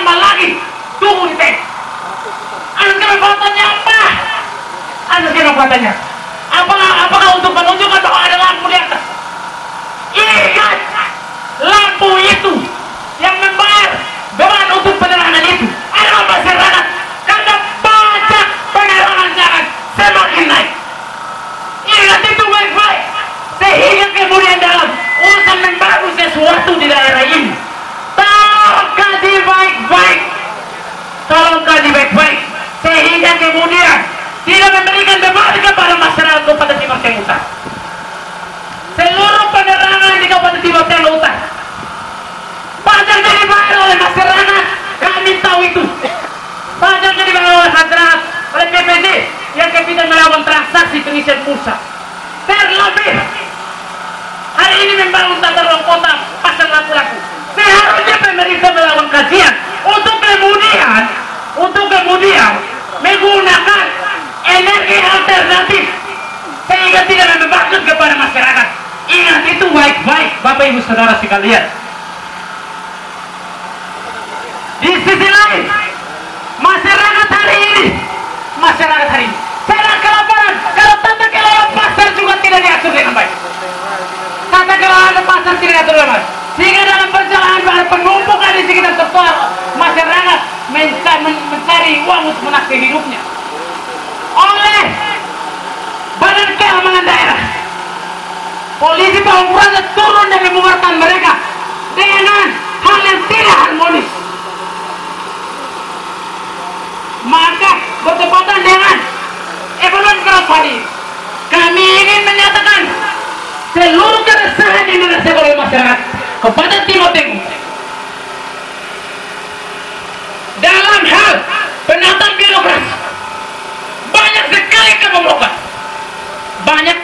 tambah lagi tunggu di tek. Anda sekarang kekuatannya apa? Anda sekarang kekuatannya apakah untuk menunjukkan bahwa ada lampu di atas? Ingat, lampu itu yang membayar beban untuk penerangan itu adalah masyarakat, karena pajak penerangan jalan semakin naik. Ingat itu baik-baik, sehingga kemudian dalam urusan membangun sesuatu di daerah ini, tolong kaji baik-baik, sehingga kemudian tidak memberikan beban kepada masyarakat Kabupaten Timur Tengah Utara. Seluruh penerangan di Kabupaten Timur Tengah Utara pajaknya dibayar oleh masyarakat, kami tahu itu. Pajaknya dibayar oleh masyarakat, oleh PPD yang kemudian melakukan transaksi pengisian pulsa. Terlebih hari ini membangun tata ruang kota, pasang lampu-lampu. Seharusnya pemerintah melakukan kajian untuk kemudian menggunakan energi alternatif sehingga tidak membebankan kepada masyarakat. Ingat itu baik-baik, Bapak Ibu Saudara sekalian. Di sisi lain, masyarakat hari ini sedang kelaparan. Kalau tata kelola pasar juga tidak diatur dengan baik. Tata kelola pasar tidak diatur dengan baik, sehingga dalam perjalanan ada penumpukan di sekitar trotoar, masyarakat mencari uang untuk menafkahi hidupnya. Oleh Badan Keamanan Daerah, polisi Pamung Praja turun dan membubarkan mereka dengan hal yang tidak harmonis. Maka bertepatan dengan evaluasi keras hari, kami ingin menyatakan seluruh keresahan yang dirasakan oleh masyarakat Kabupaten Timur Tengah dalam hal penataan birokrasi. Banyak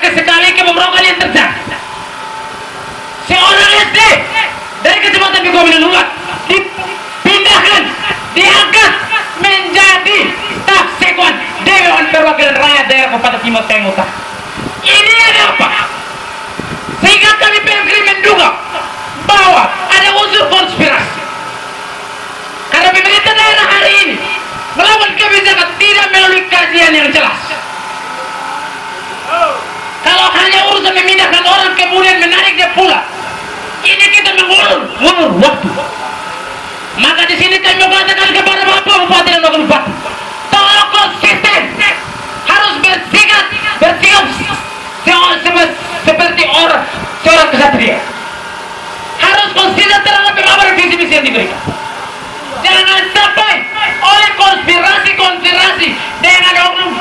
sekali kebobrokan yang terjadi. Seorang SD dari Kecamatan Bikomin Lulat dipindahkan, diangkat menjadi staf sekuan Dewan Perwakilan Rakyat Daerah Kabupaten Timur Tengah Utara. Ini ada apa? Sehingga kami PMK menduga bahwa ada unsur konspirasi, karena pemerintah daerah hari ini melakukan kebijakan tidak melalui kajian yang jelas. Kalau hanya urusan memindahkan orang kemudian menarik dia pulang, ini kita mengulur waktu. Maka di sini kami mengatakan kepada Bapak Bupati dan Wakil Bupati, tolong konsisten, harus bersikap seperti seorang kesatria. Harus konsisten terhadap pemaparan visi misi yang diberikan. Jangan sampai oleh konspirasi dengan oknum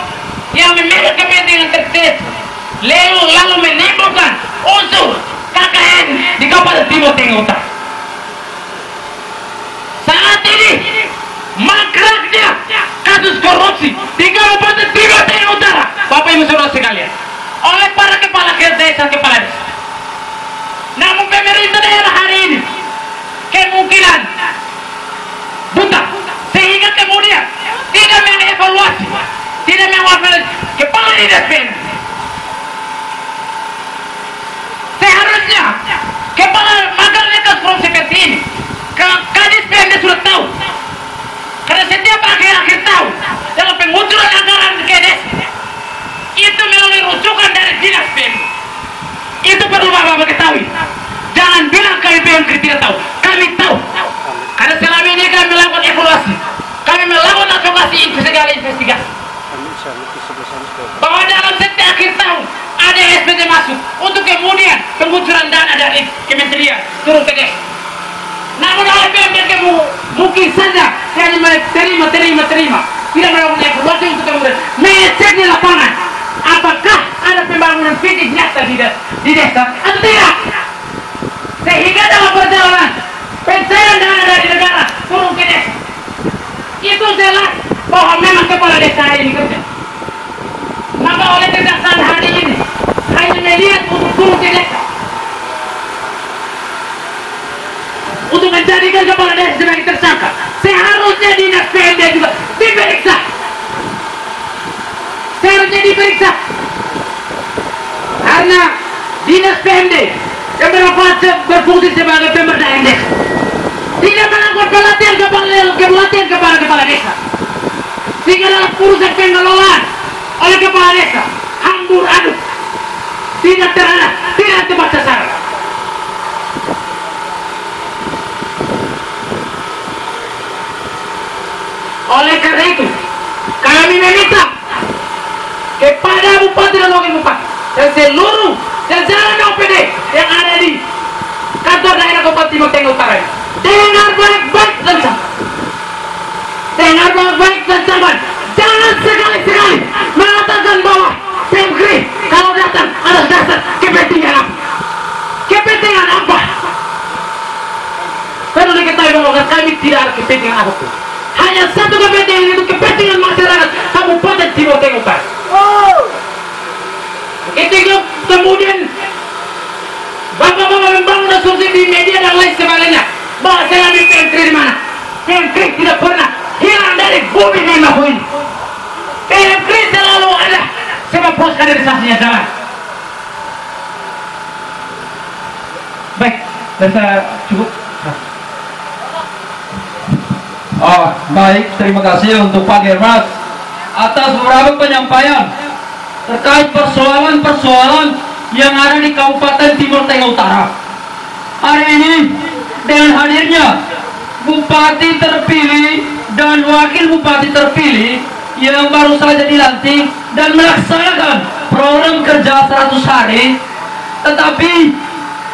yang memiliki kepentingan tertentu lalu menimbulkan unsur KKN di Kabupaten Timur Tengah Utara. Saat ini mangkraknya kasus korupsi di Kabupaten Timur Tengah Utara, Bapak Ibu Saudara sekalian, oleh para kepala desa. Namun pemerintah daerah hari ini kemungkinan buta, sehingga kemudian tidak mengevaluasi, tidak mewakili kepala dinas PND. Seharusnya kepala magarnya kasus korupsi seperti ini, Kadis PND sudah tahu, karena setiap akhir tahun dalam pengucuran anggaran ke desa itu melalui rujukan dari dinas PND. Itu perlu Bapak ketahui. Jangan bilang kami PND tidak tahu, kami tahu. Karena selama ini kami melakukan evaluasi, kami melakukan advokasi investigasi bahwa dalam setiap akhir tahun ada SPT masuk untuk kemudian pengucuran dana dari kementerian turun ke desa. Namun oleh PMK mungkin saja hanya terima, tidak melakukan evaluasi untuk kemudian mengecek di lapangan apakah ada pembangunan fisik nyata di desa atau tidak, sehingga dalam perjalanan pencairan dana dari negara turun ke desa itu jelas bahwa memang kepala desa ini kerja. Maka oleh kejaksaan hari ini hanya melihat untuk turun ke desa untuk menjadikan kepala desa sebagai tersangka. Seharusnya dinas PND juga diperiksa. Karena dinas PND yang berfungsi sebagai pemberdayaan desa tidak melakukan pelatihan kepala desa. Sehingga dalam urusan pengelolaan oleh kepala desa hambur aduk, tidak terarah, tidak tepat sasaran. Oleh karena itu, kami meminta kepada Bupati dan Wakil Bupati dan seluruh jajaran OPD yang ada di kantor daerah Kabupaten Timur Tengah Utara ini, dengar baik-baik dan sabar. Dengar baik-baik dan sabar. Jangan sekali-sekali mengatakan bahwa Pemkri kalau datang atas dasar kepentingan apa? Kepentingan apa? Perlu diketahui bahwa kami tidak ada kepentingan apapun. Hanya satu kepentingan, itu kepentingan masyarakat Kabupaten Timur Tengah Utara. Begitu kemudian bapak-bapak membangun asumsi di media dan lain sebagainya bahwa saya ambil Pemkri di mana? Pemkri tidak pernah hilang dari bumi Limahu ini. Pemkri selalu ada sebab pos kaderisasinya jalan. Baik, bisa cukup. Oh, baik, terima kasih untuk Pak Germas atas beberapa penyampaian terkait persoalan-persoalan yang ada di Kabupaten Timur Tengah Utara. Hari ini dengan hadirnya Bupati terpilih dan Wakil Bupati terpilih yang baru saja dilantik dan melaksanakan program kerja 100 hari, tetapi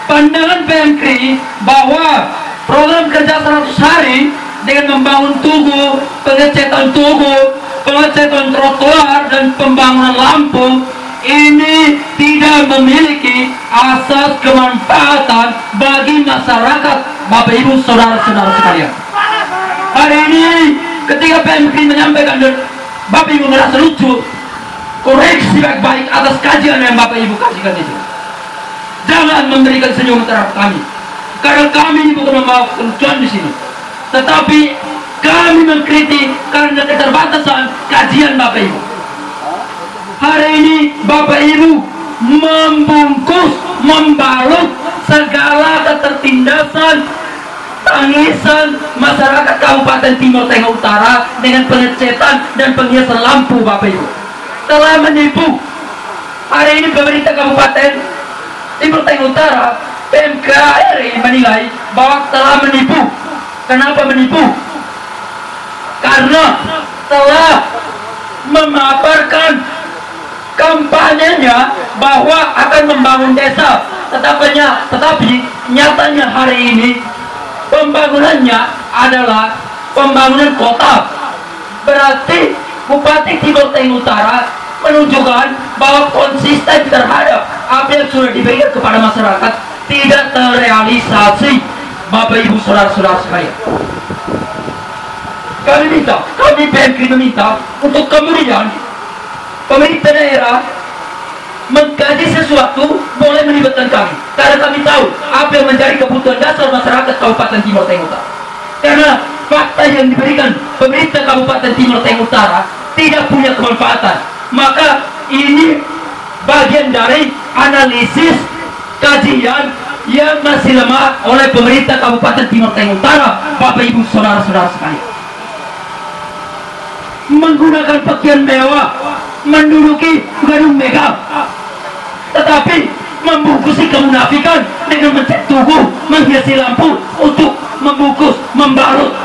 pandangan Pemkri bahwa program kerja 100 hari dengan membangun tugu, pengecetan tugu, pengecetan trotoar dan pembangunan lampu ini tidak memiliki asas kemanfaatan bagi masyarakat, Bapak Ibu saudara-saudara sekalian. Hari ini ketika Pemkri menyampaikan dan Bapak Ibu merasa lucu, koreksi baik-baik atas kajian yang Bapak Ibu kasihkan itu. Jangan memberikan senyum terhadap kami, karena kami ini bukan membawa kelucuan di sini, tetapi kami mengkritik karena keterbatasan kajian Bapak Ibu. Hari ini Bapak Ibu membungkus, membalut segala ketertindasan, tangisan masyarakat Kabupaten Timur Tengah Utara dengan pengecetan dan penghiasan lampu. Bapak Ibu telah menipu. Hari ini pemerintah Kabupaten Timur Tengah Utara, PMKRI menilai bahwa telah menipu. Kenapa menipu? Karena telah memaparkan kampanyenya bahwa akan membangun desa, tetapi nyatanya hari ini pembangunannya adalah pembangunan kota. Berarti Bupati Timur Tengah Utara menunjukkan bahwa konsisten terhadap apa yang sudah diberikan kepada masyarakat tidak terrealisasi. Bapak Ibu saudara-saudara sekalian, kami Pemkri meminta untuk kemudian pemerintah daerah mengkaji sesuatu, boleh melibatkan kami, karena kami tahu apa yang menjadi kebutuhan dasar masyarakat Kabupaten Timur Tengah Utara. Karena fakta yang diberikan pemerintah Kabupaten Timur Tengah Utara tidak punya kemanfaatan, maka ini bagian dari analisis kajian yang masih lemah oleh pemerintah Kabupaten Timur Tengah Utara. Bapak Ibu saudara-saudara sekalian, menggunakan pakaian mewah, menduduki gedung megah, tetapi membungkusi kemunafikan dengan mencat tugu, menghiasi lampu untuk membungkus, membalut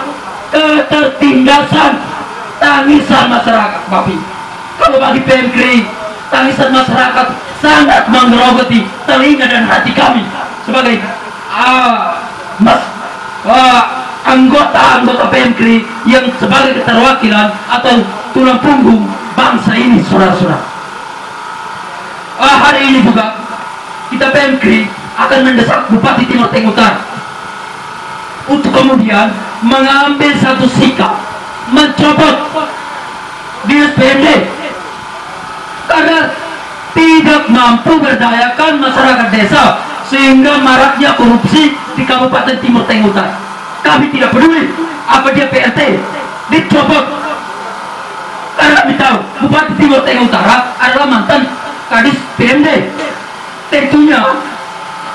ketertindasan, tangisan masyarakat. Bapak Ibu, kalau bagi Pemkri, tangisan masyarakat sangat menggerogoti telinga dan hati kami sebagai anggota Pemkri yang sebagai keterwakilan atau tulang punggung bangsa ini, saudara-saudara. Hari ini juga kita Pemkri akan mendesak Bupati Timur Tengah Utara untuk kemudian mengambil satu sikap, mencopot dinas PMD karena tidak mampu berdayakan masyarakat desa, sehingga maraknya korupsi di Kabupaten Timur Tengah Utara. Kami tidak peduli apa dia PRT, dicopot. Karena kami tahu Bupati Timur Tengah Utara adalah mantan Kadis PMD. Tentunya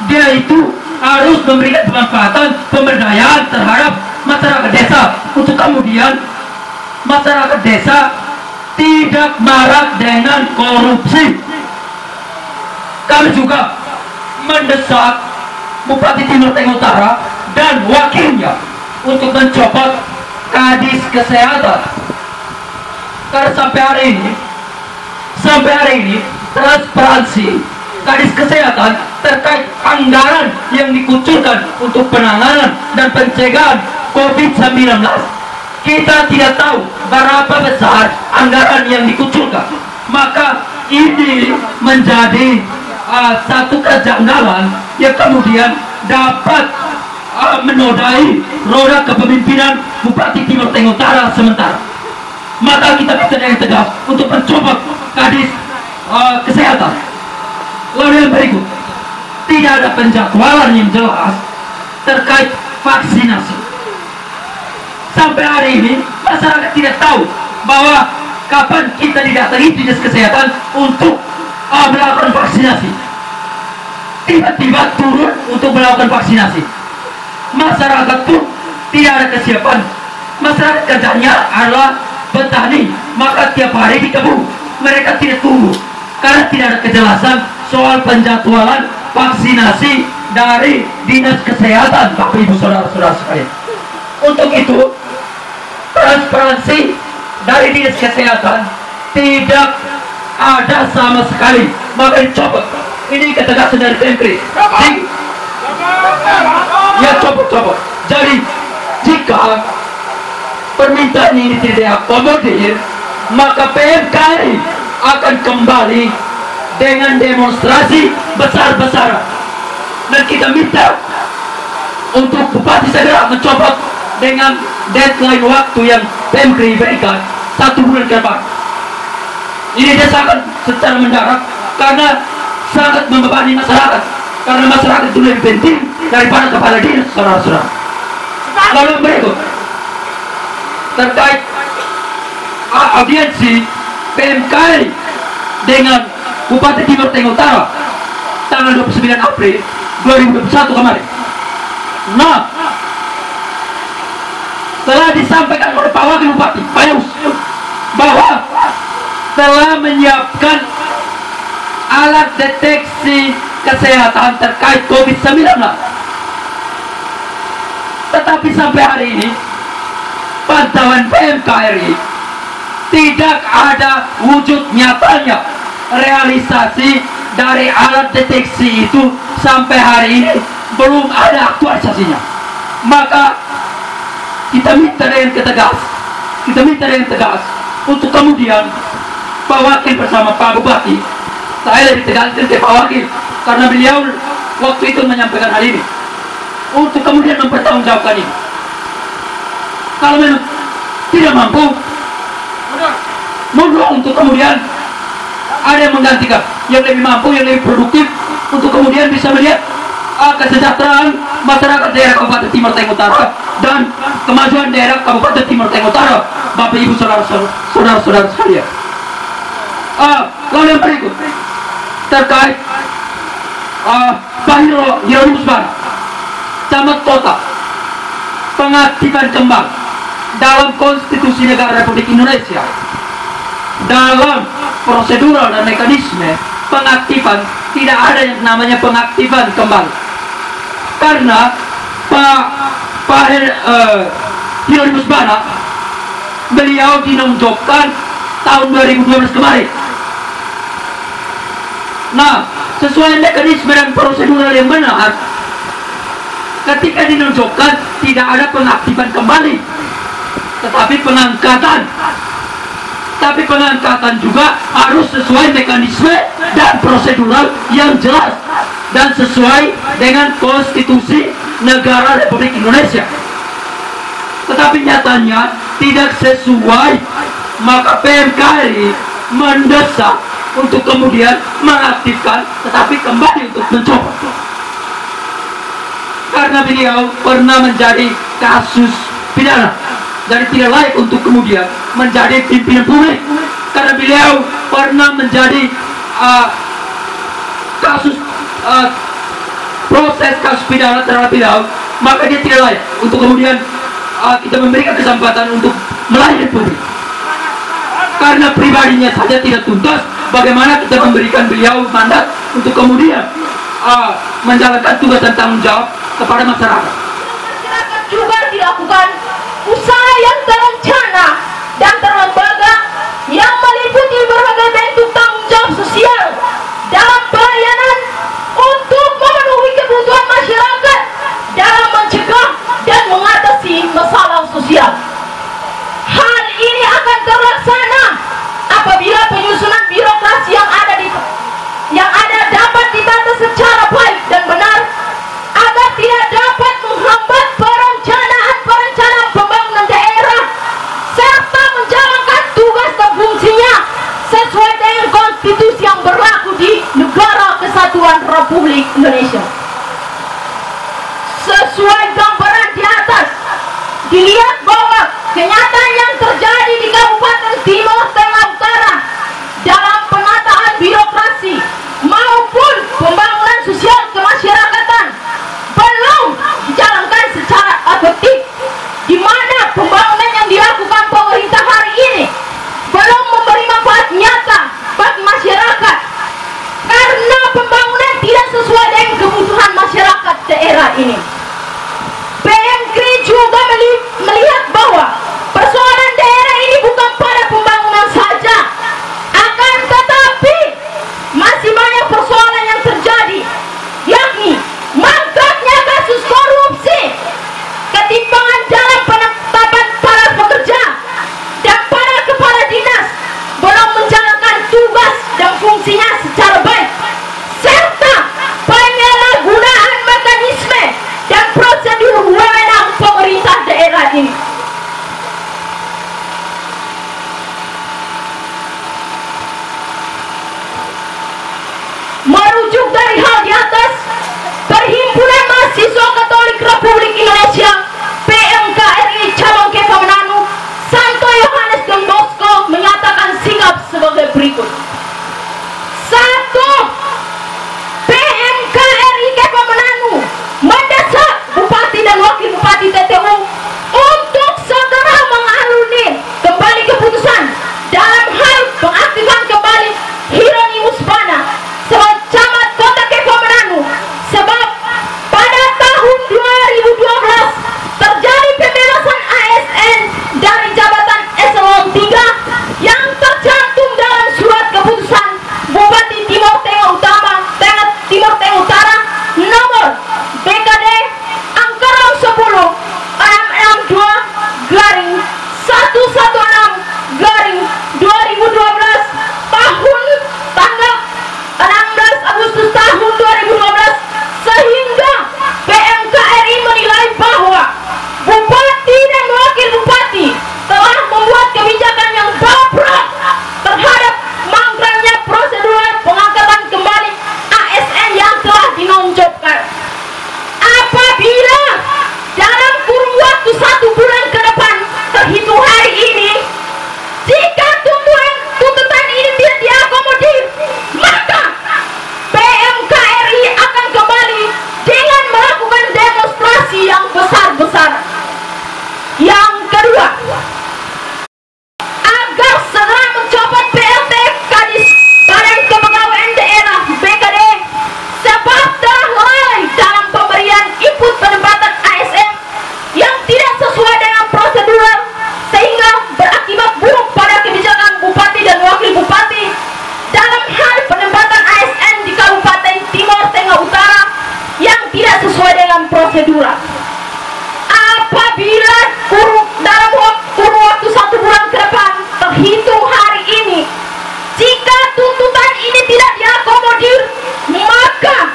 dia itu harus memberikan pemanfaatan, pemberdayaan terhadap masyarakat desa untuk kemudian masyarakat desa tidak marak dengan korupsi. Kami juga mendesak Bupati Timur Tengah Utara dan wakilnya untuk mencopot Kadis Kesehatan. Karena sampai hari ini transparansi Kadis Kesehatan terkait anggaran yang dikucurkan untuk penanganan dan pencegahan COVID-19, kita tidak tahu berapa besar anggaran yang dikucurkan. Maka ini menjadi satu kejanggalan yang kemudian dapat menodai roda kepemimpinan Bupati Timur Tengah Utara sementara. Maka kita minta yang tegas untuk mencopot Kadis Kesehatan. Lalu yang berikut, tidak ada penjadwalan yang jelas terkait vaksinasi. Sampai hari ini masyarakat tidak tahu bahwa kapan kita didatangi dinas kesehatan untuk melakukan vaksinasi. Tiba-tiba turun untuk melakukan vaksinasi. Masyarakat pun tidak ada kesiapan. Masyarakat kerjanya adalah petani, maka tiap hari di kebun. Mereka tidak tunggu karena tidak ada kejelasan soal penjadwalan vaksinasi dari dinas kesehatan, Bapak Ibu Saudara-saudara sekalian. Untuk itu, transparansi dari dinas kesehatan tidak ada sama sekali. Maka dicopot. Ini ketegasan dari Pemkri. Ya, copot. Jadi jika permintaan ini tidak akomodir, maka PMKI akan kembali dengan demonstrasi besar-besaran. Dan kita minta untuk Bupati segera mencopot dengan deadline waktu yang Pemkri berikan 1 bulan ke depan. Ini desakan secara mendadak karena sangat membebani masyarakat. Karena masyarakat itu lebih penting daripada kepala dinas, saudara-saudara. Lalu berikut terkait audiensi PMKI dengan Bupati Timur Tengah Utara tanggal 29 April 2021 kemarin. Nah, telah disampaikan oleh Pak Wakil Bupati, Pak Yus, bahwa telah menyiapkan alat deteksi kesehatan terkait COVID-19. Tetapi sampai hari ini pantauan PMKRI tidak ada wujud nyatanya realisasi dari alat deteksi itu. Sampai hari ini belum ada aktualisasinya. Maka kita minta dengan tegas untuk kemudian Pak Wakil bersama Pak Bupati, saya lebih tegaskan ke Pak Wakil karena beliau waktu itu menyampaikan hal ini, untuk kemudian mempertanggungjawabkan ini. Kalau memang tidak mampu, mundur untuk kemudian ada yang menggantikan, yang lebih mampu, yang lebih produktif, untuk kemudian bisa melihat kesejahteraan masyarakat daerah Kabupaten Timur Tengah Utara dan kemajuan daerah Kabupaten Timur Tengah Utara, Bapak Ibu saudara-saudara sekalian. Lalu yang berikut terkait Pak Hieronymus Bana, Camat Kota, pengaktifan kembali dalam Konstitusi Negara Republik Indonesia dalam prosedural dan mekanisme pengaktifan. Tidak ada yang namanya pengaktifan kembali karena Pak Hieronymus Bana beliau dinonjolkan tahun 2012 kemarin. Nah, sesuai mekanisme dan prosedural yang benar, ketika dinonjolkan tidak ada pengaktifan kembali, tetapi pengangkatan. Tapi pengangkatan juga harus sesuai mekanisme dan prosedural yang jelas dan sesuai dengan Konstitusi Negara Republik Indonesia. Tetapi nyatanya tidak sesuai, maka PMKRI mendesak untuk kemudian mengaktifkan, tetapi kembali untuk mencopot. Karena beliau pernah menjadi kasus pidana, jadi tidak layak untuk kemudian menjadi pimpinan publik. Karena beliau pernah menjadi proses kasus pidana terhadap beliau, maka dia tidak layak untuk kemudian kita memberikan kesempatan untuk melayani publik. karena pribadinya saja tidak tuntas, bagaimana kita memberikan beliau mandat untuk kemudian menjalankan tugas dan tanggung jawab kepada masyarakat. Masyarakat juga dilakukan usaha yang terencana dan terlembaga yang meliputi berbagai bentuk tanggung jawab sosial dalam pelayanan untuk memenuhi kebutuhan masyarakat dalam mencegah dan mengatasi masalah sosial. Hal ini akan terlaksana apabila penyusunan birokrasi yang ada dapat ditata secara baik dan benar agar tidak dapat menghambat perencanaan pembangunan daerah serta menjalankan tugas dan fungsinya sesuai dengan konstitusi yang berlaku di Negara Kesatuan Republik Indonesia. Sesuai gambaran di atas, dilihat bahwa kenyataan yang terjadi di Kabupaten Timur Tengah Utara dalam penataan birokrasi maupun pembangunan sosial kemasyarakatan belum dijalankan secara efektif, di mana pembangunan yang dilakukan pemerintah hari ini belum memberi manfaat nyata bagi masyarakat karena pembangunan tidak sesuai dengan kebutuhan masyarakat daerah ini. PMK juga melihat bahwa persoalan daerah ini bukan pada pembangunan saja, akan tetapi masih banyak persoalan yang terjadi, yakni mangkraknya kasus korupsi, ketimpangan dalam penetapan para pekerja, dan para kepala dinas belum menjalankan tugas dan fungsinya secara baik, serta penyalahgunaan mekanisme dan prosedur wewenang pemerintah daerah ini. Merujuk dari hal di atas, Perhimpunan Mahasiswa Katolik Republik Indonesia PMKRI Cabang Kepha Manado, Santo Yohanes Don Bosco menyatakan sikap sebagai berikut. 1. PMKRI Kepha Manado mendesak Bupati dan Wakil Bupati TTU untuk segera menganulir kembali keputusan dalam hal pengaktifan kembali Hieronymus Bana sebagai camat Kota Kepha Manado, sebab pada tahun 2012 terjadi pembebasan ASN dari jabatan eselon 3 yang tercantum dalam surat keputusan Bupati Timur Tengah Utara nomor BKD angka 10 616/2012 tanggal 16 Agustus tahun 2012, sehingga PMKRI menilai bahwa Bupati dan Wakil Bupati telah membuat kebijakan yang bobrok terhadap mangkraknya prosedur pengangkatan kembali ASN yang telah dinonjolkan. Apabila dalam kurun waktu 1 bulan ke depan terhitung hari ini, jika tuntutan ini tidak diakomodir, maka PMKRI akan kembali dengan melakukan demonstrasi yang besar-besaran. Yang kedua, agar segera mencopot PLT Kadis Badan Kepegawaian Daerah BKD sebab telah lalai dalam pemberian input penempatan ASN yang tidak sesuai dengan prosedur, sehingga berakibat buruk pada kebijakan Bupati dan Wakil Bupati dalam hal penempatan ASN di Kabupaten Timur Tengah Utara yang tidak sesuai dengan prosedur. Apabila dalam kurun waktu 1 bulan ke depan terhitung hari ini, jika tuntutan ini tidak diakomodir, maka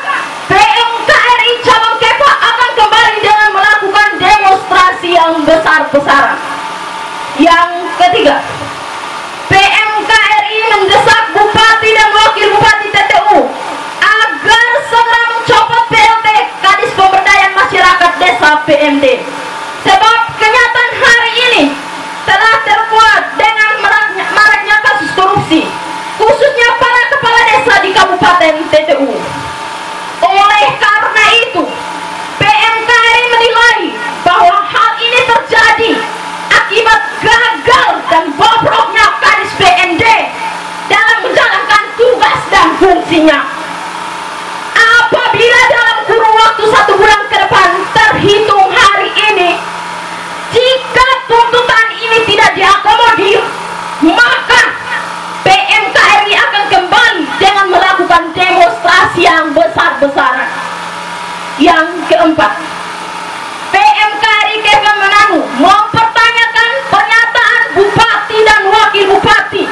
PMKRI Cabang Kepha akan kembali dengan melakukan demonstrasi yang besar-besaran. Yang ketiga, PMKRI mendesak Bupati dan Wakil Bupati TTU agar segera mencopot PLT Kadis Pemberdayaan Masyarakat Desa PMD, sebab kenyataan hari ini telah terkuat dengan maraknya kasus korupsi, khususnya para kepala desa di Kabupaten TTU. Oleh karena itu, PMKRI menilai bahwa hal ini terjadi akibat gagal dan bobroknya Kadis PN Yang keempat, PMKRI Kepulauan Manado mempertanyakan pernyataan Bupati dan Wakil Bupati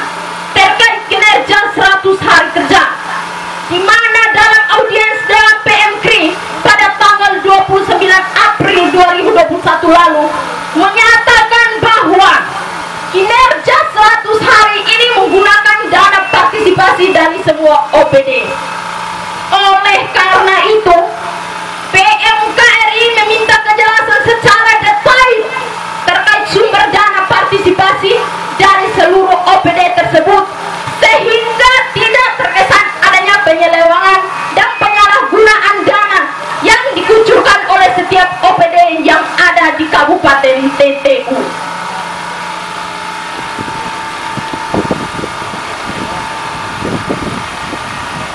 terkait kinerja 100 hari kerja, di mana dalam audiens dengan PMKRI pada tanggal 29 April 2021 lalu menyatakan bahwa kinerja 100 hari ini menggunakan dana partisipasi dari semua OPD. Oleh karena itu, PMKRI meminta kejelasan secara detail terkait sumber dana partisipasi dari seluruh OPD tersebut, sehingga tidak terkesan adanya penyelewengan dan penyalahgunaan dana yang dikucurkan oleh setiap OPD yang ada di Kabupaten TTU.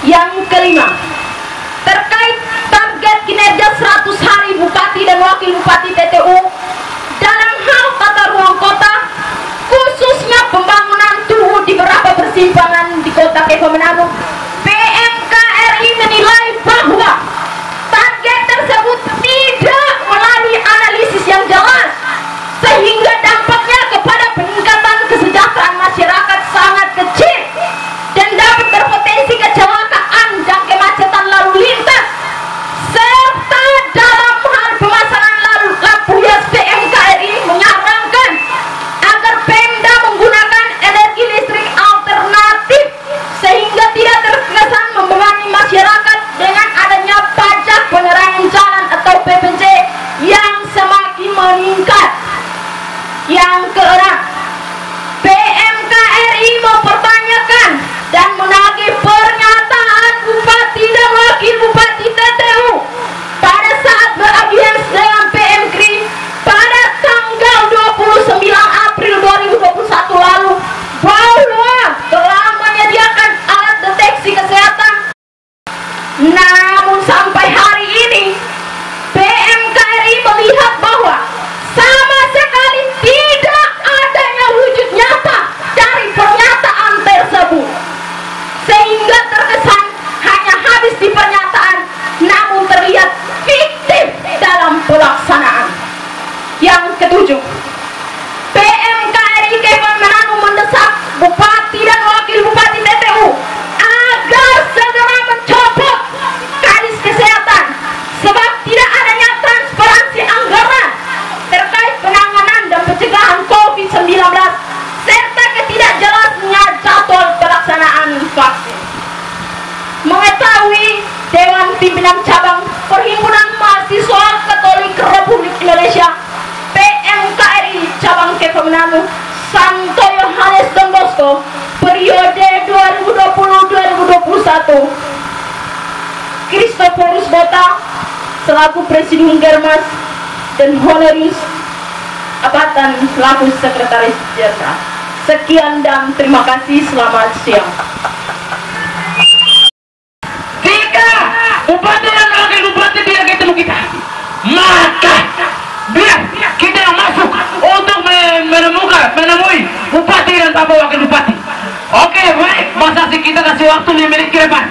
Yang kelima, terkait target kinerja 100 hari Bupati dan Wakil Bupati TTU dalam hal tata ruang kota, khususnya pembangunan tugu di beberapa persimpangan di Kota Kepulauan Manado, PMKRI menilai bahwa target tersebut tidak melalui analisis yang jelas, sehingga dampaknya kepada peningkatan kesejahteraan masyarakat sangat kecil dan dapat berpotensi kecelakaan dan kemacetan lalu lintas. Serta dalam hal pemasangan lampu hias, PMKRI menyarankan agar Pemda menggunakan energi listrik alternatif sehingga tidak terkesan membebani masyarakat dengan adanya pajak penerangan jalan atau PPJ yang semakin meningkat. Yang keenam, PMKRI mempertanyakan dan menagih pernyataan Bupati dan Wakil Bupati TTU pada saat beraudiens dengan PMKRI pada tanggal 29 April 2021 lalu bahwa telah menyediakan alat deteksi kesehatan. Namun sampai hari ini PMKRI melihat bahwa sama sekali tidak adanya wujud nyata dari pernyataan tersebut, sehingga terkesan hanya habis di pernyataan namun terlihat fiktif dalam pelaksanaan. Yang ketujuh, PMKRI Kepulauan Manado mendesak Bupati dan Wakil Bupati TTU agar segera mencopot kadis kesehatan sebab tidak adanya transparansi anggaran terkait penanganan dan pencegahan COVID-19 serta ketidakjelasnya jadwal pelaksanaan vaksin. Mengetahui Dewan Pimpinan Cabang Perhimpunan Mahasiswa Katolik Republik Indonesia PMKRI Cabang Kepulauan Manado Santo Yohanes Don Bosco periode 2020-2021, Kristoforus Bota selaku Presidium Germas dan Honoris Abatan selaku Sekretaris Jenderal. Sekian dan terima kasih, selamat siang. Jika Bupati dan Wakil Bupati tidak ketemu kita, maka biar kita yang masuk untuk menemui Bupati dan Bapak Wakil Bupati. Oke, baik, Mas Aksi, kita kasih waktu 5 menit ke depan.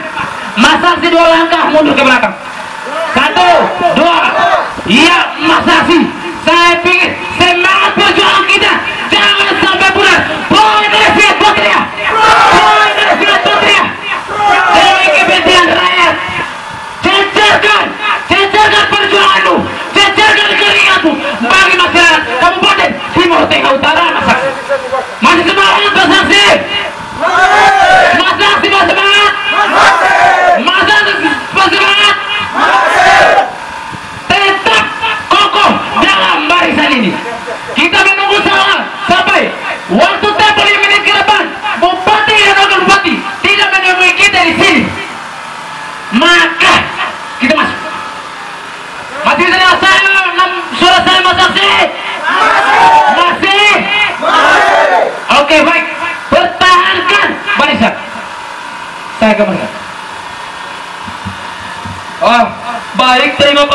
Mas Aksi 2 langkah mundur ke belakang. 1, 2, iya Mas Aksi. Saya pikir semangat perjuangan kita jangan sampai pudar. Boy Indonesia Putria, Boy Indonesia Putria, demi kepentingan rakyat. Cecerkan perjuanganmu, cecerkan keringatmu bagi masyarakat Kabupaten Timur Tengah Utara. Mas Aksi masih semangat, Mas Aksi. Mas Aksi masih semangat. Mas Aksi masih semangat. Tetap kokoh dalam barisan ini. Kita menunggu sampai waktu tempo 5 menit ke depan Bupati dan Wakil Bupati tidak menemui kita di sini, maka kita masuk. Masih bisa dengar suara saya, Mas Aksi? Masih? Oke, baik. Pertahankan barisan. Saya kembalikan. Oh, baik, terima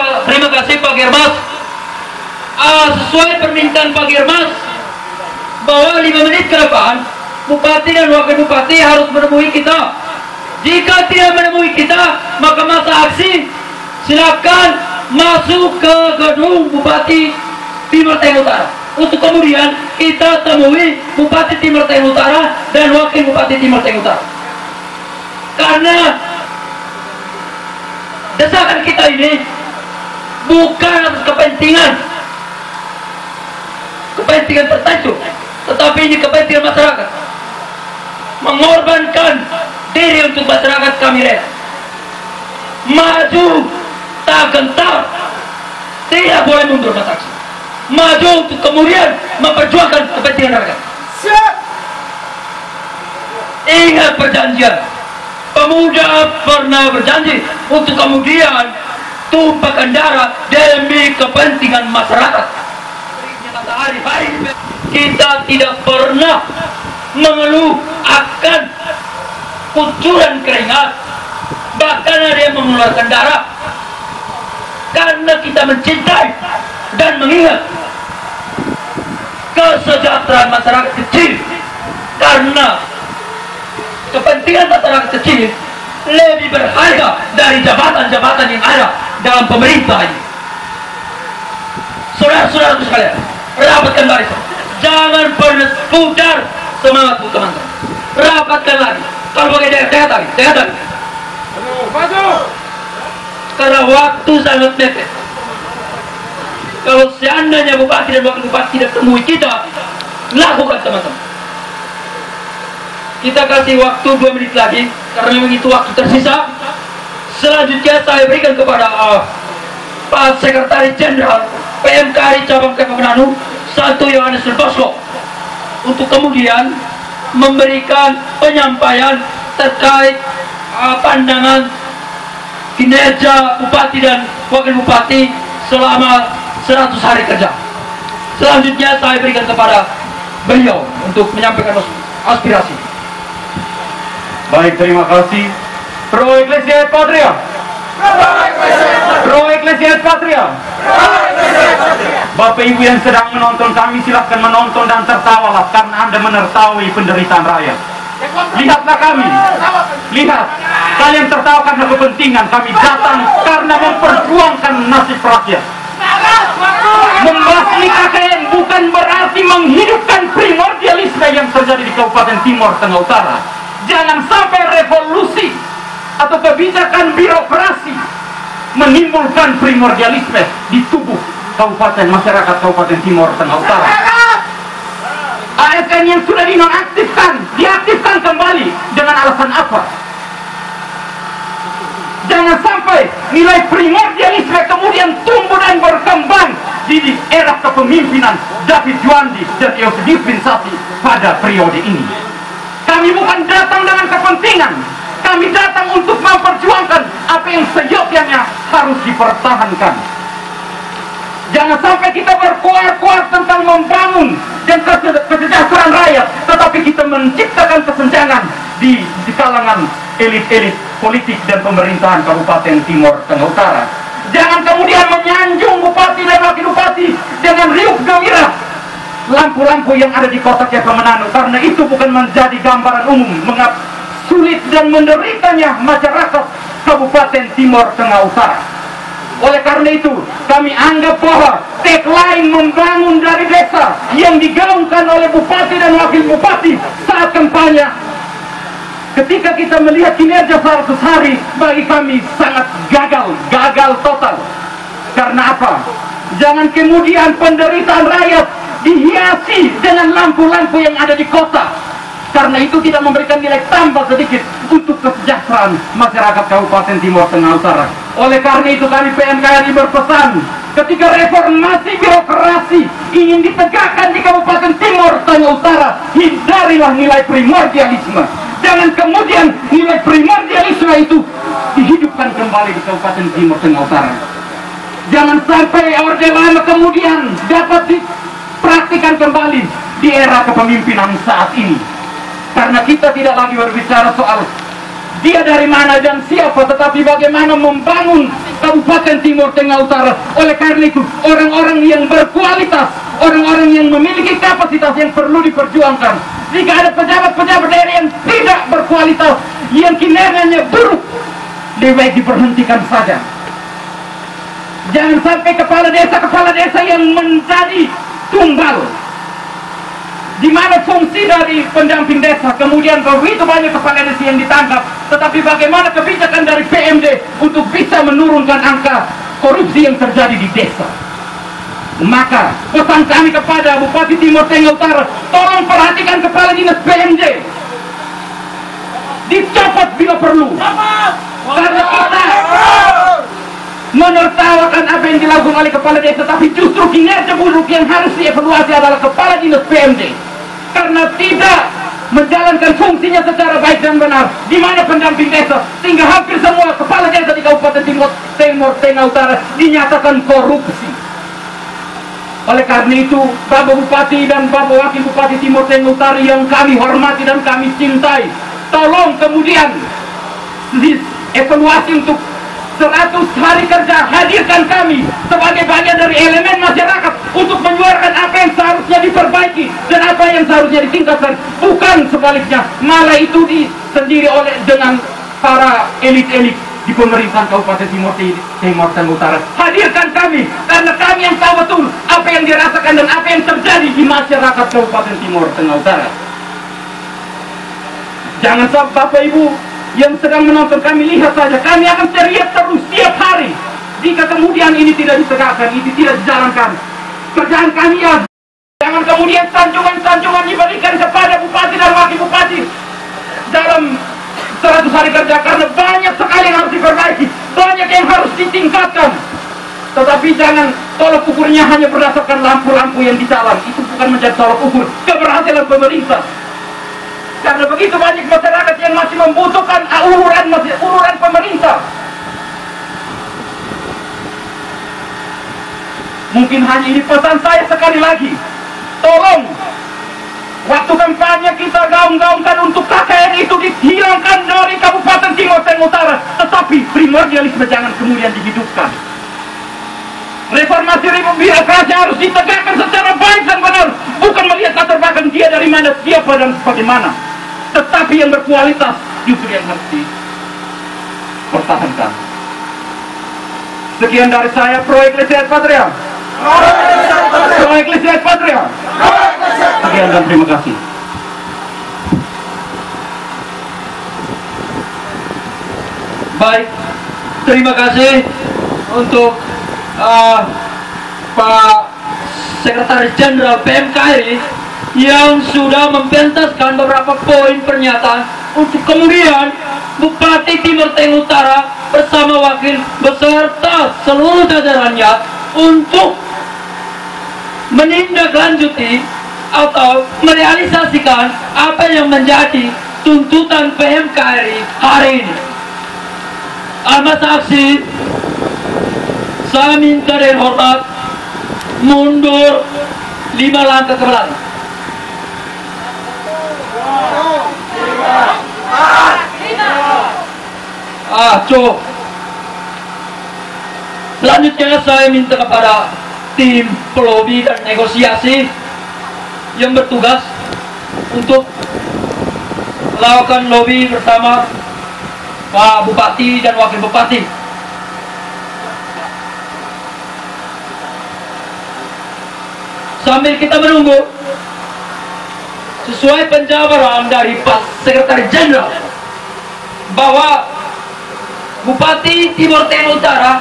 kasih Pak Germas. Sesuai permintaan Pak Germas bahwa 5 menit ke depan Bupati dan Wakil Bupati harus menemui kita. Jika tidak menemui kita, maka masa aksi silakan masuk ke gedung Bupati Timur Tengah Utara. Untuk kemudian kita temui Bupati Timur Tengah Utara dan Wakil Bupati Timur Tengah Utara. Karena desakan kita ini bukan atas kepentingan tertentu, tetapi ini kepentingan masyarakat. Mengorbankan diri untuk masyarakat kami rela. Maju tak gentar, tidak boleh mundur Mas Aksi. Maju untuk kemudian memperjuangkan kepentingan rakyat. Ingat perjanjian. Pemuda pernah berjanji untuk kemudian tumpahkan darah demi kepentingan masyarakat. Hari-hari kita tidak pernah mengeluh akan kucuran keringat, bahkan ada yang mengeluarkan darah, karena kita mencintai dan mengingat kesejahteraan masyarakat kecil. Karena kepentingan masyarakat kecil lebih berharga dari jabatan-jabatan yang ada dalam pemerintah ini. Saudara-saudaraku sekalian, rapatkan barisan, jangan pernah pudar semangatmu teman-teman. Rapatkan lagi. Kalau pakai sehat lagi. Karena waktu sangat mepet. Kalau seandainya bupati dan wakil bupati tidak temui kita, lakukan teman-teman. Kita kasih waktu 2 menit lagi, karena memang itu waktu tersisa. Selanjutnya saya berikan kepada Pak Sekretaris Jenderal PMKRI Cabang Kepulauan Manado, Santo Yohanes Bosco, untuk kemudian memberikan penyampaian terkait pandangan kinerja bupati dan wakil bupati selama 100 hari kerja. Selanjutnya saya berikan kepada beliau untuk menyampaikan aspirasi. Baik, terima kasih. Pro Iglesia et Patria. Pro Iglesia et Patria. Bapak Ibu yang sedang menonton kami, silahkan menonton dan tertawalah karena Anda menertaui penderitaan rakyat. Lihatlah kami. Lihat, kalian tertawa karena kepentingan. Kami datang karena memperjuangkan nasib rakyat. Membasmi KKN bukan berarti menghidupkan primordialisme yang terjadi di Kabupaten Timur Tengah Utara. Jangan sampai revolusi atau kebijakan birokrasi menimbulkan primordialisme di tubuh masyarakat Kabupaten Timur Tengah Utara. ASN yang sudah dinonaktifkan, diaktifkan kembali dengan alasan apa? Jangan sampai nilai primordialisme kemudian tumbuh dan berkembang di era kepemimpinan David Juandi dan Yosef Binsati pada periode ini. Kami bukan datang dengan kepentingan, kami datang untuk memperjuangkan apa yang seyogyanya harus dipertahankan. Jangan sampai kita berkuar-kuar tentang membangun dan kesejahteraan rakyat, tetapi kita menciptakan kesenjangan di kalangan elit-elit politik dan pemerintahan Kabupaten Timur Tengah Utara. Jangan kemudian menyanjung bupati dan wakil bupati dengan riuh gembira lampu-lampu yang ada di kota Kepulauan Manado, karena itu bukan menjadi gambaran umum mengapa sulit dan menderitanya masyarakat Kabupaten Timur Tengah Utara. Oleh karena itu, kami anggap bahwa tagline membangun dari desa yang digaungkan oleh bupati dan wakil bupati saat kampanye, ketika kita melihat kinerja 100 hari, bagi kami sangat gagal total. Karena apa? Jangan kemudian penderitaan rakyat dihiasi dengan lampu-lampu yang ada di kota, karena itu tidak memberikan nilai tambah sedikit untuk kesejahteraan masyarakat Kabupaten Timur Tengah Utara. Oleh karena itu kami PMKRI berpesan, ketika reformasi birokrasi ingin ditegakkan di Kabupaten Timur Tengah Utara, hindarilah nilai primordialisme. Jangan kemudian nilai primordialisme itu dihidupkan kembali di Kabupaten Timur Tengah Utara. Jangan sampai Orde Lama kemudian dapat dipraktikkan kembali di era kepemimpinan saat ini. Karena kita tidak lagi berbicara soal dia dari mana dan siapa, tetapi bagaimana membangun Kabupaten Timur Tengah Utara. Oleh karena itu, orang-orang yang berkualitas, orang-orang yang memiliki kapasitas yang perlu diperjuangkan. Jika ada pejabat-pejabat daerah yang tidak berkualitas, yang kinerjanya buruk, lebih baik diberhentikan saja. Jangan sampai kepala desa yang menjadi tumbal, di mana fungsi dari pendamping desa, kemudian begitu banyak kepala desa yang ditangkap, tetapi bagaimana kebijakan dari PMD untuk bisa menurunkan angka korupsi yang terjadi di desa. Maka pesan kami kepada Bupati Timur Tengah Utara, tolong perhatikan kepala dinas PMD, dicopot bila perlu, karena kita menertawakan apa yang dilakukan oleh kepala desa, tapi justru kinerja buruk yang harus dievaluasi adalah kepala dinas PMD, karena tidak menjalankan fungsinya secara baik dan benar, di mana pendamping desa, sehingga hampir semua kepala desa di Kabupaten Timur Tengah Utara dinyatakan korupsi. Oleh karena itu, Bapak Bupati dan Bapak Wakil Bupati Timur Tengah Utara yang kami hormati dan kami cintai, tolong kemudian evaluasi untuk 100 hari kerja, hadirkan kami sebagai bagian dari elemen masyarakat untuk menyuarakan apa yang seharusnya diperbaiki dan apa yang seharusnya ditingkatkan, bukan sebaliknya, malah itu disendiri oleh dengan para elit-elit di pemerintahan Kabupaten Timur Tengah Utara. Hadirkan kami, karena kami yang tahu betul apa yang dirasakan dan apa yang terjadi di masyarakat Kabupaten Timur Tengah Utara. Jangan sampai Bapak Ibu yang sedang menonton kami lihat saja, kami akan teriak terus tiap hari jika kemudian ini tidak ditegakkan, ini tidak dijalankan. Kerjaan kami ya, jangan kemudian sanjungan-sanjungan diberikan kepada Bupati dan Wakil Bupati dalam 100 hari kerja, karena banyak sekali yang harus diperbaiki, banyak yang harus ditingkatkan. Tetapi jangan tolok ukurnya hanya berdasarkan lampu-lampu yang di jalan, itu bukan menjadi tolok ukur keberhasilan pemerintah. Karena begitu banyak masyarakat yang masih membutuhkan uluran pemerintah. Mungkin hanya ini pesan saya sekali lagi, tolong waktu kampanye kita gaung-gaungkan untuk KKN itu dihilangkan dari Kabupaten Timur Tengah Utara, tetapi primordialisme jangan kemudian dihidupkan. Reformasi birokrasi harus ditegakkan secara baik dan benar, bukan melihat latar belakang dia dari mana, siapa dan bagaimana, tetapi yang berkualitas justru yang harus dipertahankan. Sekian dari saya, Pro Ecclesiae Patria. Pro Ecclesiae Patria. Sekian dan terima kasih. Baik, terima kasih untuk Pak Sekretaris Jenderal PMKRI yang sudah mempentaskan beberapa poin pernyataan untuk kemudian Bupati Timur Tengah Utara bersama wakil beserta seluruh jajarannya untuk menindaklanjuti atau merealisasikan apa yang menjadi tuntutan PMKRI hari ini. Amat saksi, saya minta dengan hormat mundur 5 langkah ke belakang. Cukup. Selanjutnya saya minta kepada tim pelobi dan negosiasi yang bertugas untuk melakukan lobby bersama Pak Bupati dan Wakil Bupati. Sambil kita menunggu, sesuai penjabaran dari Pak Sekretaris Jenderal bahwa Bupati Timur Tengah Utara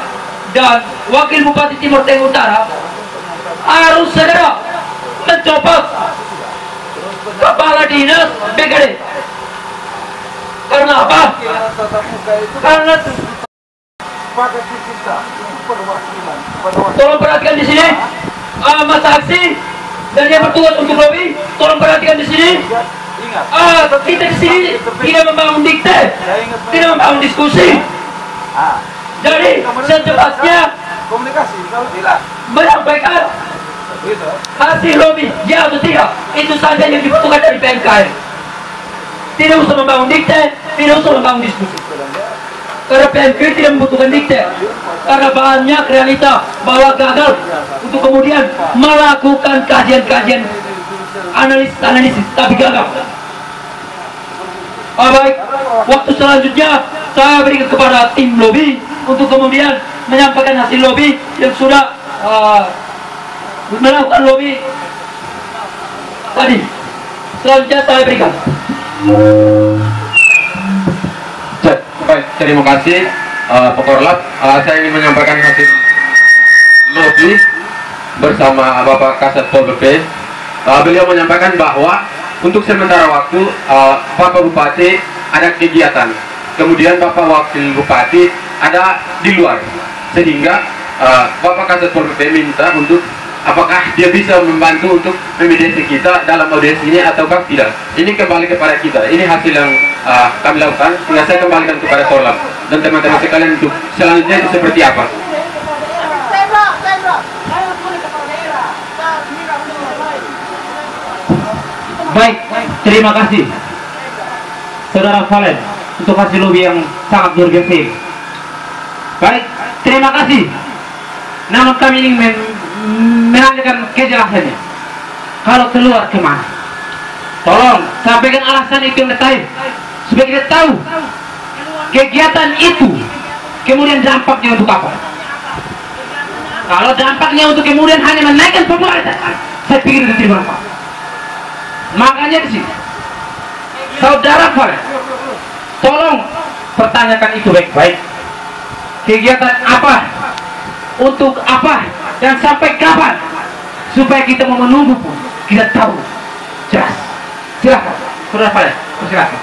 dan Wakil Bupati Timur Tengah Utara harus segera mencopot Kepala Dinas BKD. Karena apa? Karena tolong perhatikan di sini, Mas Saksi dan yang bertugas untuk lobby, tolong perhatikan di sini. Kita di sini tidak membangun dikte, tidak membangun diskusi. Jadi secepatnya komunikasi kalau tidak menyampaikan hasil lobby, ya atau tidak, itu saja yang dibutuhkan dari PMKRI. Tidak usah membangun dikte, tidak usah membangun diskusi. Karena PMKRI tidak membutuhkan dikte, karena banyak realita bahwa gagal untuk kemudian melakukan kajian-kajian analisis, tapi gagal. Baik, waktu selanjutnya saya berikan kepada tim lobby untuk kemudian menyampaikan hasil lobby yang sudah melakukan lobby tadi. Selanjutnya saya berikan. Baik, terima kasih Pak Korlap. Saya ingin menyampaikan hasil lobby bersama Bapak Kasat Pol PP. Beliau menyampaikan bahwa untuk sementara waktu Bapak Bupati ada kegiatan, kemudian Bapak Wakil Bupati ada di luar, sehingga Bapak Kasat Pol PP minta untuk apakah dia bisa membantu untuk memediasi kita dalam audiens ini ataukah tidak. Ini kembali kepada kita. Ini hasil yang kami lakukan, sehingga saya kembalikan kepada Korlap dan teman-teman sekalian untuk selanjutnya itu seperti apa. Baik, terima kasih Saudara Valen untuk hasil lobby yang sangat luar biasa. Baik, terima kasih. Namun kami ingin menanyakan kejelasannya. Kalau keluar kemana? Tolong sampaikan alasan itu yang detail supaya kita tahu kegiatan itu kemudian dampaknya untuk apa. Kalau dampaknya untuk kemudian hanya menaikkan popularitas, saya pikir itu tidak bermanfaat. Makanya di sini Saudara Valen, tolong pertanyakan itu baik-baik. Kegiatan apa, untuk apa, dan sampai kapan, supaya kita mau menunggu pun kita tahu jelas. Silakan, Saudara Valen, silakan.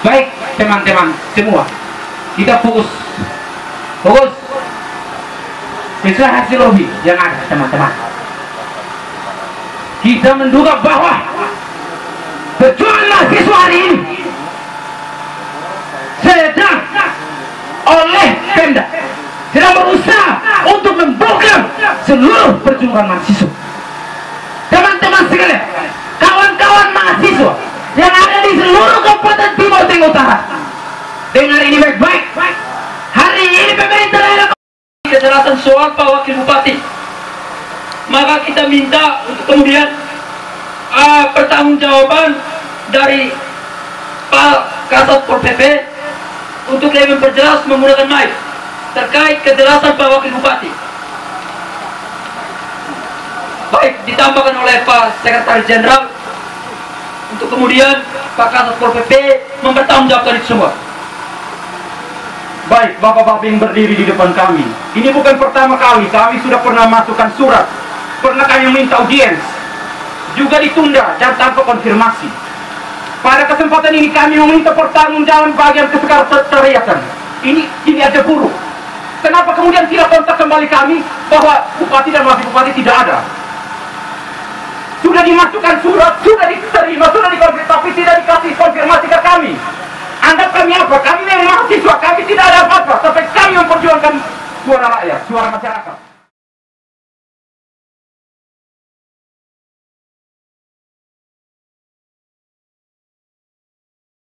Baik, teman-teman semua, kita fokus sesuai hasil lobby yang ada, teman-teman. Kita menduga bahwa perjuangan mahasiswa hari ini sedang oleh Pemda sedang berusaha untuk membungkam seluruh perjuangan mahasiswa. Teman-teman sekalian, kawan-kawan mahasiswa yang ada di seluruh Kabupaten Timur Tengah Utara, dengar ini baik-baik. Hari ini pemerintah daerah Kejelasan soal Pak Wakil Bupati, maka kita minta untuk kemudian pertanggungjawaban dari Pak Kasat Pol PP untuk lebih memperjelas menggunakan mic terkait kejelasan Pak Wakil Bupati. Baik, ditambahkan oleh Pak Sekretaris Jenderal untuk kemudian Pak Kasat Pol PP mempertanggungjawabkan itu semua. Baik, bapak-bapak yang berdiri di depan kami, ini bukan pertama kali kami sudah pernah masukkan surat, pernah kami minta audiens, juga ditunda dan tanpa konfirmasi. Pada kesempatan ini kami meminta pertanggungjawaban bagian kesekretariatan. Ini aja buruk. Kenapa kemudian tidak kontak kembali kami bahwa bupati dan wakil bupati tidak ada? Sudah dimasukkan surat, sudah diterima, sudah dikonfirmasi, tapi tidak dikasih konfirmasi ke kami. Anggap kami apa? Kami yang mahasiswa, kami tidak ada apa-apa, sampai kami memperjuangkan suara rakyat, suara masyarakat.